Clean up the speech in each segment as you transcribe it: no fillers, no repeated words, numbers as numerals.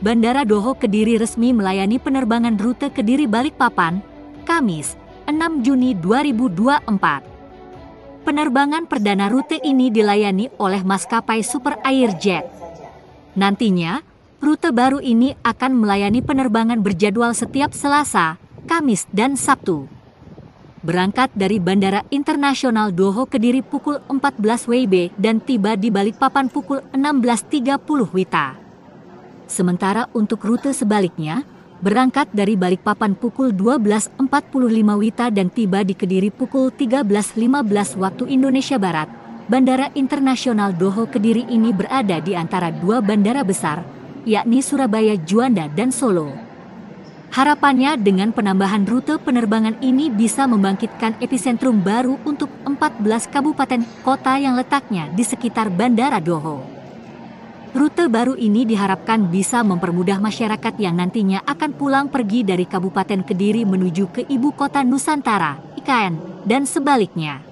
Bandara Doho Kediri resmi melayani penerbangan rute Kediri Balikpapan, Kamis, 6 Juni 2024. Penerbangan perdana rute ini dilayani oleh maskapai Super Airjet. Nantinya, rute baru ini akan melayani penerbangan berjadwal setiap Selasa, Kamis, dan Sabtu. Berangkat dari Bandara Internasional Doho Kediri pukul 14 WIB dan tiba di Balikpapan pukul 16.30 WITA. Sementara untuk rute sebaliknya, berangkat dari Balikpapan pukul 12.45 WITA dan tiba di Kediri pukul 13.15 waktu Indonesia Barat. Bandara Internasional Doho Kediri ini berada di antara dua bandara besar, yakni Surabaya Juanda dan Solo. Harapannya dengan penambahan rute penerbangan ini bisa membangkitkan epicentrum baru untuk 14 kabupaten kota yang letaknya di sekitar Bandara Doho. Rute baru ini diharapkan bisa mempermudah masyarakat yang nantinya akan pulang pergi dari Kabupaten Kediri menuju ke Ibu Kota Nusantara, IKN, dan sebaliknya.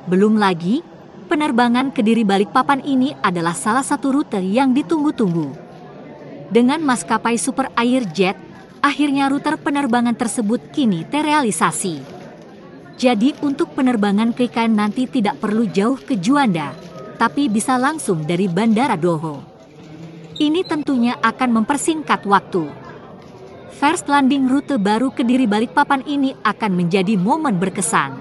Belum lagi, penerbangan Kediri Balikpapan ini adalah salah satu rute yang ditunggu-tunggu. Dengan maskapai Super Airjet, akhirnya rute penerbangan tersebut kini terrealisasi. Jadi untuk penerbangan ke IKN nanti tidak perlu jauh ke Juanda, tapi bisa langsung dari Bandara Doho. Ini tentunya akan mempersingkat waktu. First landing rute baru Kediri Balikpapan ini akan menjadi momen berkesan.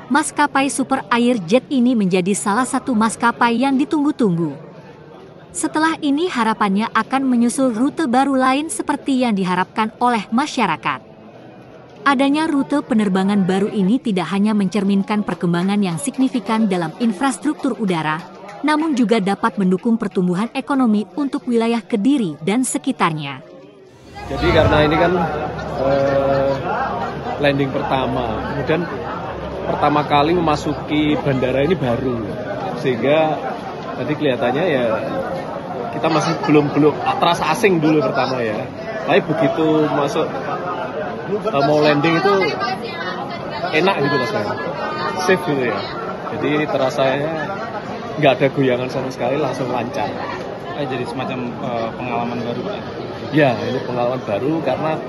Maskapai Super Airjet ini menjadi salah satu maskapai yang ditunggu-tunggu. Setelah ini harapannya akan menyusul rute baru lain seperti yang diharapkan oleh masyarakat. Adanya rute penerbangan baru ini tidak hanya mencerminkan perkembangan yang signifikan dalam infrastruktur udara, namun juga dapat mendukung pertumbuhan ekonomi untuk wilayah Kediri dan sekitarnya. Jadi karena ini kan landing pertama, kemudian pertama kali memasuki bandara ini baru, sehingga tadi kelihatannya ya kita masih belum terasa asing dulu pertama ya. Tapi begitu masuk mau landing itu enak gitu Mas, safe gitu ya. Jadi terasanya nggak ada goyangan sama sekali, langsung lancar. Jadi semacam pengalaman baru Pak? Ya, ini pengalaman baru karena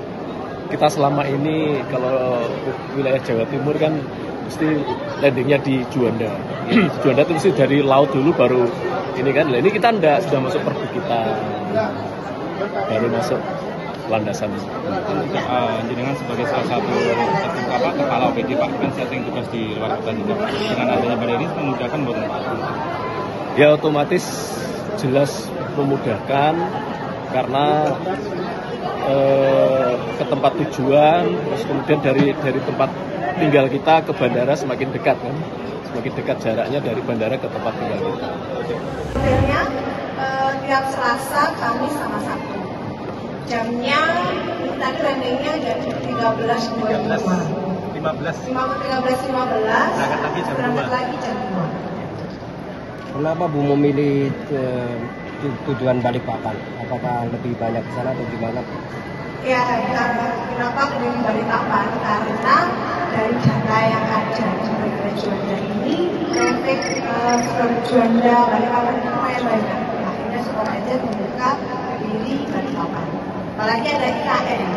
kita selama ini kalau wilayah Jawa Timur kan mesti landingnya di Juanda. Juanda itu mesti dari laut dulu baru ini kan. Ini kita enggak, sudah masuk perbukitan, baru masuk landasan. Jenengan sebagai salah satu kepala OPD Pak, kan setting tugas di luar kota juga. Dengan adanya bandara ini memudahkan buat Pak? Ya otomatis jelas memudahkan karena ke tempat tujuan, terus kemudian dari tempat tinggal kita ke bandara semakin dekat kan, semakin dekat jaraknya dari bandara ke tempat tinggal kita. Rutenya tiap Selasa, Kamis, sama Sabtu. Jamnya tadi landingnya jam 13.25. 13.15. Berangkat lagi jam 2. Kenapa Bu memilih tujuan Balikpapan? Apakah lebih banyak ke sana atau gimana? Ya, kenapa Kediri Balikpapan? Karena dari data yang ada di Bandara Juanda ini, traffic Juanda Balikpapan itu lumayan banyak. Akhirnya Super Airjet membuka Kediri Balikpapan. Apalagi ada IKN.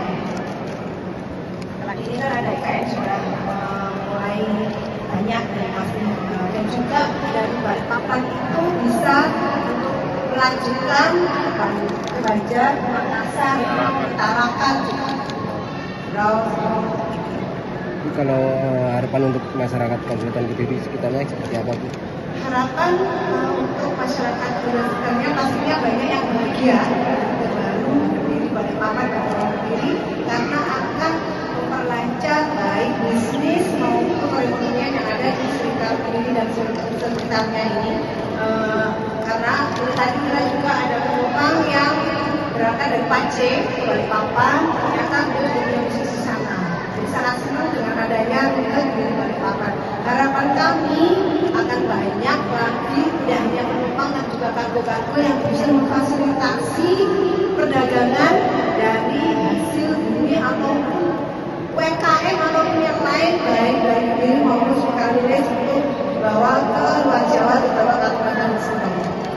Apalagi ini kan ada IKN sudah mulai banyak dan juga dari Balikpapan itu bisa untuk melanjutkan ke Banjar, Makassar, Tarakan, Kalau harapan untuk masyarakat Kabupaten Kediri sekitarnya seperti apa Bu? Harapan untuk masyarakat sekitarnya pastinya banyak yang bahagia baru Kediri Balikpapan dan Kediri karena akan memperlancar baik bisnis maupun perekonomian yang ada di sekitar Kediri dan sekitarnya ini. Karena tadi kita juga ada penumpang yang berangkat dari Pace, Balikpapan, ternyata dia punya bisnis di sana. Jadi sangat senang dengan adanya rute di Balikpapan. Harapan kami akan banyak lagi tidak hanya penumpang dan juga kargo-kargo yang bisa memfasilitasi perdagangan dari hasil bumi ataupun UMKM ataupun yang lain baik dari Kediri maupun Sukarelawan untuk dibawa ke luar Jawa terutama Kalimantan Selatan.